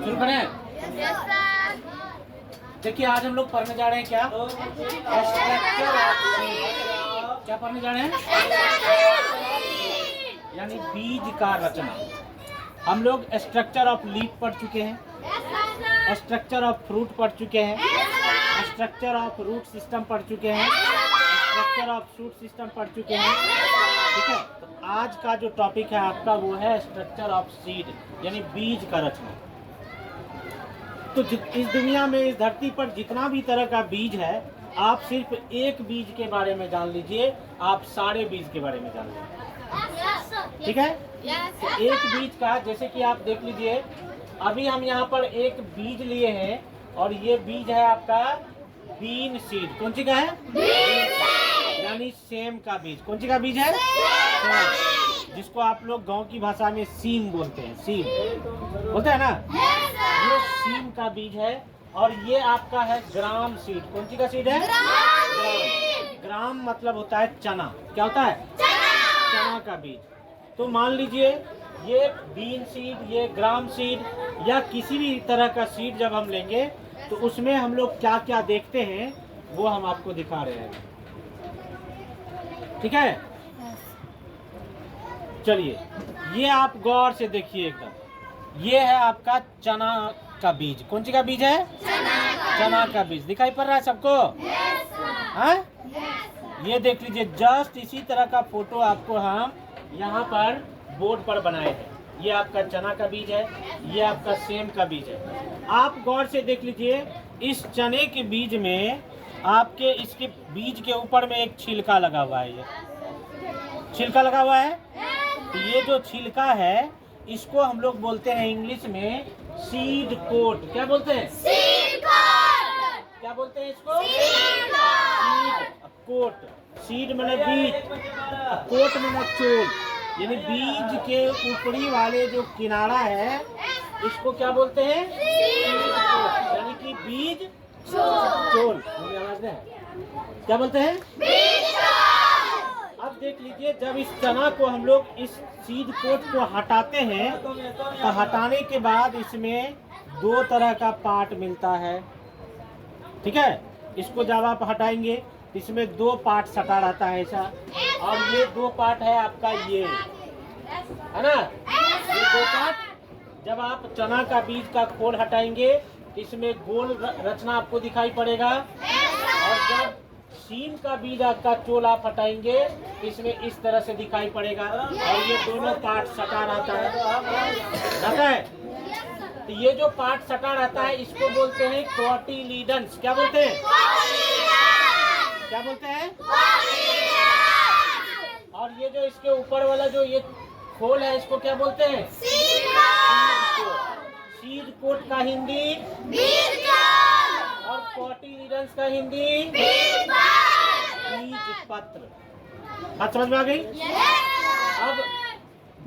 शुरू करें। देखिए आज हम लोग पढ़ने जा रहे हैं क्या, स्ट्रक्चर ऑफ सीड। क्या पढ़ने जा रहे हैं? यानी बीज का रचना। हम लोग स्ट्रक्चर ऑफ लीफ पढ़ चुके हैं, स्ट्रक्चर ऑफ फ्रूट पढ़ चुके हैं, स्ट्रक्चर ऑफ रूट सिस्टम पढ़ चुके हैं, स्ट्रक्चर ऑफ शूट सिस्टम पढ़ चुके हैं। ठीक है, तो आज का जो टॉपिक है आपका वो है स्ट्रक्चर ऑफ सीड, यानी बीज का रचना। तो इस दुनिया में, इस धरती पर जितना भी तरह का बीज है, आप सिर्फ एक बीज के बारे में जान लीजिए, आप सारे बीज के बारे में जान लीजिए। ठीक है, तो एक बीज का, जैसे कि आप देख लीजिए, अभी हम यहाँ पर एक बीज लिए हैं और ये बीज है आपका बीन सीड। कौन सी का है? यानी सेम का बीज। कौन सी का बीज है? जिसको आप लोग गांव की भाषा में सीम बोलते हैं, सीम बोलते हैं ना। ये सीम का बीज है और ये आपका है ग्राम सीड। कौन सी का सीड है? ग्राम मतलब होता है चना। क्या होता है? चना का बीज। तो मान लीजिए ये बीन सीड, ये ग्राम सीड या किसी भी तरह का सीड जब हम लेंगे तो उसमें हम लोग क्या क्या देखते हैं वो हम आपको दिखा रहे हैं। ठीक है, चलिए ये आप गौर से देखिए एकदम। ये है आपका चना का बीज। कौन सी का बीज है? चना का बीज। दिखाई पड़ रहा है सबको? हाँ, ये देख लीजिए, जस्ट इसी तरह का फोटो आपको हम यहाँ पर बोर्ड पर बनाए हैं। ये आपका चना का बीज है, ये आपका सेम का बीज है। आप गौर से देख लीजिए, इस चने के बीज में आपके इसके बीज के ऊपर में एक छिलका लगा हुआ है। ये छिलका लगा हुआ है, तो ये जो छिलका है इसको हम लोग बोलते हैं इंग्लिश में सीड कोट। क्या बोलते हैं? Seed coat. क्या बोलते हैं इसको? Seed coat. सीड माने बीज, कोट माने चोल, यानी बीज के ऊपरी वाले जो किनारा है इसको क्या बोलते हैं? यानी कि बीज चोल। आवाज है, क्या बोलते हैं? अब देख लीजिए, जब इस चना को हम लोग इस सीड कोट को हटाते हैं तो हटाने के बाद इसमें दो तरह का पार्ट मिलता है। ठीक है, इसको जब आप हटाएंगे इसमें दो पार्ट सटा रहता है ऐसा, और ये दो पार्ट है आपका, ये है ना, ये दो पार्ट। जब आप चना का बीज का खोल हटाएंगे इसमें गोल रचना आपको दिखाई पड़ेगा, और जब सीम का बीज का चोल आप हटाएंगे इसमें इस तरह से दिखाई पड़ेगा, और ये दोनों पार्ट सटा रहता है। तो ये जो पार्ट सटा रहता है इसको बोलते हैं कोटिलीडन्स। क्या बोलते हैं? क्या बोलते हैं? और ये जो इसके ऊपर वाला जो ये खोल है इसको क्या बोलते हैं? सीड कोट का हिंदी बीज, और कोटिलीडन्स का हिंदी बीज पत्र। बात समझ में आ गई? अब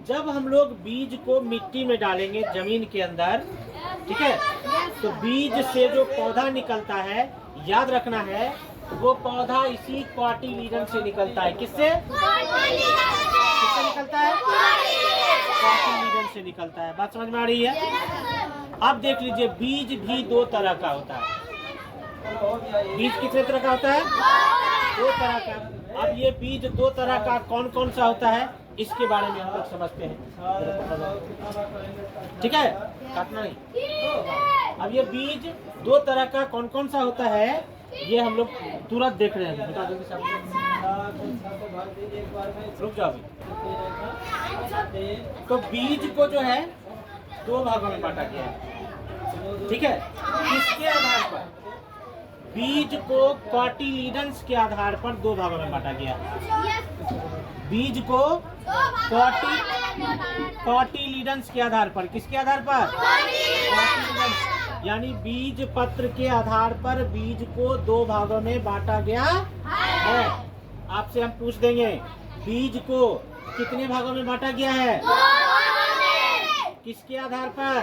जब हम लोग बीज को मिट्टी में डालेंगे जमीन के अंदर, ठीक है, तो बीज से जो पौधा निकलता है, याद रखना है, वो पौधा इसी कोटिलीडन से निकलता है। किससे निकलता है? कोटिलीडन से निकलता है। बात समझ में आ रही है? अब देख लीजिए, बीज भी दो तरह का होता है। बीज कितने तरह का होता है? दो तरह का। अब ये बीज दो तरह का कौन कौन सा होता है इसके बारे में हम लोग समझते हैं। ठीक है, काटना नहीं। अब ये बीज दो तरह का कौन कौन सा होता है ये हम लोग तुरंत देख रहे हैं। बता देंगे सब, रुक जाओ अभी। तो बीज को जो है दो भागों में बांटा गया है। ठीक है, किसके आधार पर? बीज को कोटिलीडन्स के आधार पर दो भागों में बांटा गया। बीज को कोटिलीडन्स के आधार पर। किसके आधार पर? कोटिलीडन्स, यानी बीज पत्र के आधार पर बीज को दो भागों में बांटा गया है। आपसे हम पूछ देंगे, बीज को कितने भागों में बांटा गया है? किसके आधार पर?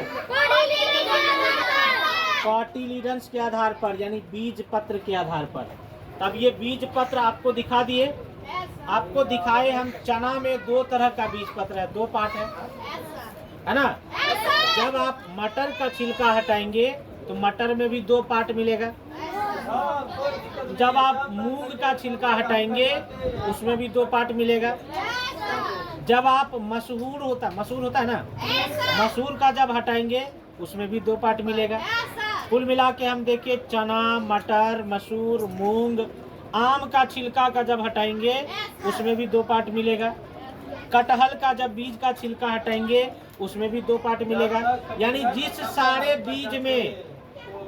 कोटिलीडन्स के आधार पर, यानी बीज पत्र के आधार पर। तब ये बीज पत्र आपको दिखा दिए, आपको दिखाए हम। चना में दो तरह का बीज पत्र है, दो पार्ट है। है ना। जब आप मटर का छिलका हटाएंगे तो मटर में भी 2 पार्ट मिलेगा। जब आप मूंग का छिलका हटाएंगे उसमें भी 2 पार्ट मिलेगा। जब आप मसूर होता है ना, मसूर का जब हटाएंगे उसमें भी 2 पार्ट मिलेगा। कुल मिला के हम देखिए चना, मटर, मसूर, मूंग, आम का छिलका का जब हटाएंगे उसमें भी 2 पार्ट मिलेगा। कटहल का जब बीज का छिलका हटाएंगे उसमें भी 2 पार्ट मिलेगा। यानी जिस सारे बीज में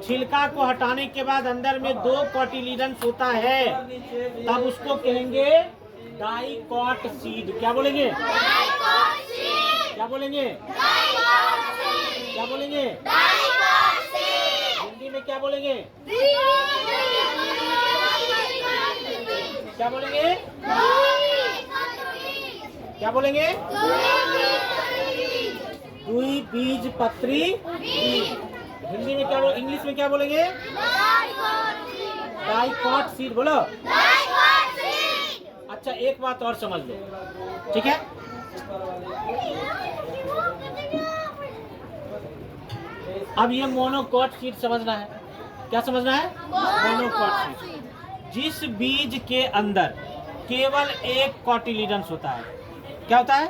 छिलका को हटाने के बाद अंदर में 2 कोटिलीडंस होता है तब उसको कहेंगे डाइकॉट सीड। क्या बोलेंगे? क्या बोलेंगे? क्या बोलेंगे? हिंदी में क्या बोलेंगे? क्या बोलेंगे? क्या बोलेंगे? द्विबीजपत्री बीज। हिंदी में क्या बोल, इंग्लिश में क्या बोलेंगे? Dicot seed. बोलो। अच्छा एक बात और समझ लो, ठीक है। अब ये मोनोकॉट सीड समझना है। क्या समझना है? Monocot seed. जिस बीज के अंदर केवल एक कोटिलीडंस होता है। क्या होता है?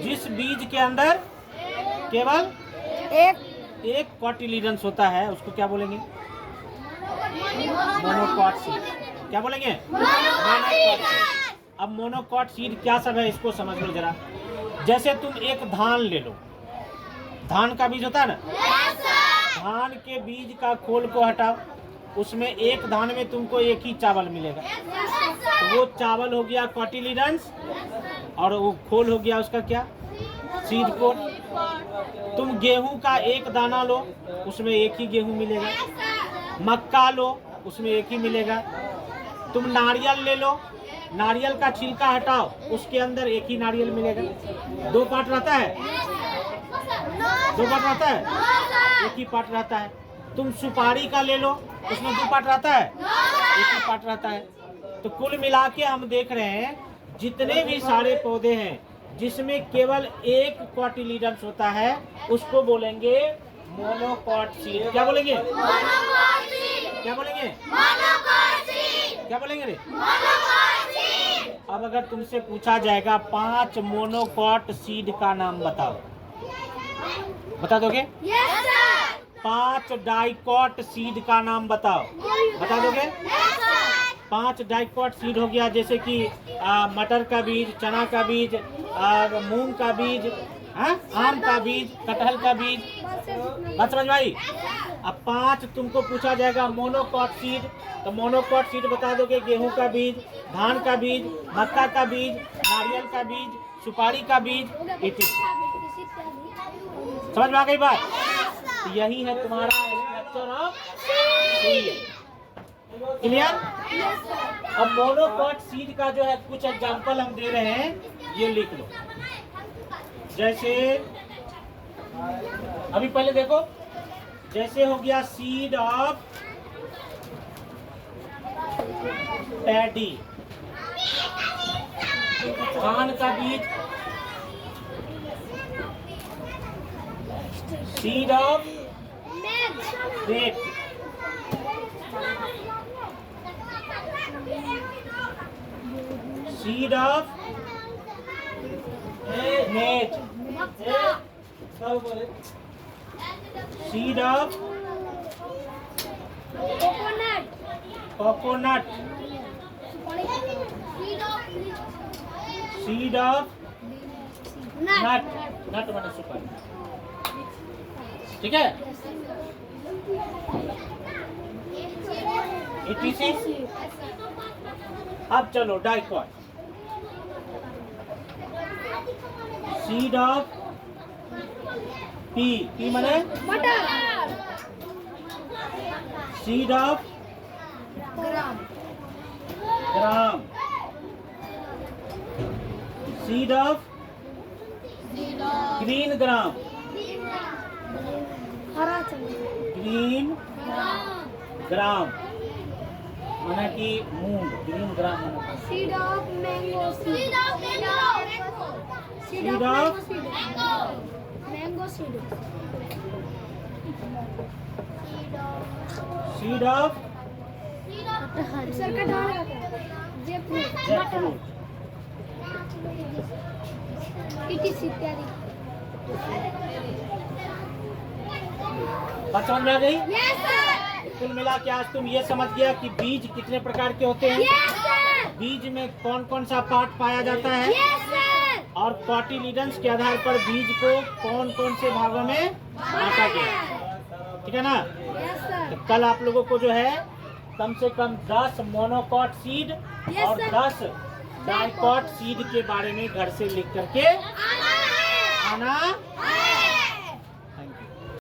जिस बीज के अंदर केवल एक कोटिलीडंस होता है उसको क्या बोलेंगे? Monocot seed. क्या बोलेंगे? Monocot seed. अब मोनोकॉट सीड क्या सब है इसको समझ लो जरा। जैसे तुम एक धान ले लो, धान का बीज होता है ना, धान के बीज का खोल को हटाओ, उसमें एक धान में तुमको एक ही चावल मिलेगा। तो वो चावल हो गया कोटिलीडंस और वो खोल हो गया उसका क्या? Seed coat. तुम गेहूं का एक दाना लो, उसमें एक ही गेहूं मिलेगा। मक्का लो, उसमें एक ही मिलेगा। तुम नारियल ले लो, नारियल का छिलका हटाओ, उसके अंदर एक ही नारियल मिलेगा। 2 पार्ट रहता है? 2 पार्ट रहता है? एक ही पार्ट रहता है। तुम सुपारी का ले लो, उसमें 2 पार्ट रहता है? एक ही पार्ट रहता है। तो कुल मिला के हम देख रहे हैं जितने भी सारे पौधे हैं जिसमें केवल एक कोटिलीडंस होता है उसको बोलेंगे मोनोकॉट सीड। क्या बोलेंगे? क्या बोलेंगे? क्या बोलेंगे रे? अब अगर तुमसे पूछा जाएगा 5 मोनोकॉट सीड का नाम बताओ, बता दोगे? 5 डाइकॉट सीड का नाम बताओ, बता दोगे? 5 डाइकॉट सीड हो गया, जैसे कि मटर का बीज, चना का बीज, मूंग का बीज, आम का बीज, कटहल का बीज। बात समझ भाई? अब 5 तुमको पूछा जाएगा मोनोकॉट सीड, तो मोनोकॉट सीड बता दोगे गेहूं का बीज, धान का बीज, मक्का का बीज, नारियल का बीज, सुपारी का बीज, etc। समझ में आ गई बात? तो यही है तुम्हारा स्ट्रक्चर ऑफ सीड। क्लियर? अब मोनोकॉट सीड का जो है कुछ एग्जांपल हम दे रहे हैं, ये लिख लो। जैसे अभी पहले देखो, जैसे हो गया सीड ऑफ पैडी, धान का बीज, seed of wheat, seed of maize, seed of coconut, seed of nut, nut मतलब सुपारी। ठीक है? etc। अब चलो dicot, seed of pea, pea माने मटर, seed of gram, gram, seed of green gram, हरा चना, ग्रीन ग्राम माना कि मूंग, ग्रीन ग्राम माना seed of mango, seed of mango, seed of seed seed of sir का डाल जैकफ्रूट। इत्यादि। बात समझ में आ गई? Yes sir. कुल मिला के आज तुम ये समझ गया कि बीज कितने प्रकार के होते हैं, यस सर। बीज में कौन कौन सा पार्ट पाया जाता है, यस सर। और कॉटिलिडन्स के आधार पर बीज को कौन कौन से भागों में बांटा गया। ठीक है ना? Yes sir. तो कल आप लोगों को जो है कम से कम 10 मोनोकॉट सीड Yes, और sir. 10 डाइकॉट सीड के बारे में घर से लिख करके आना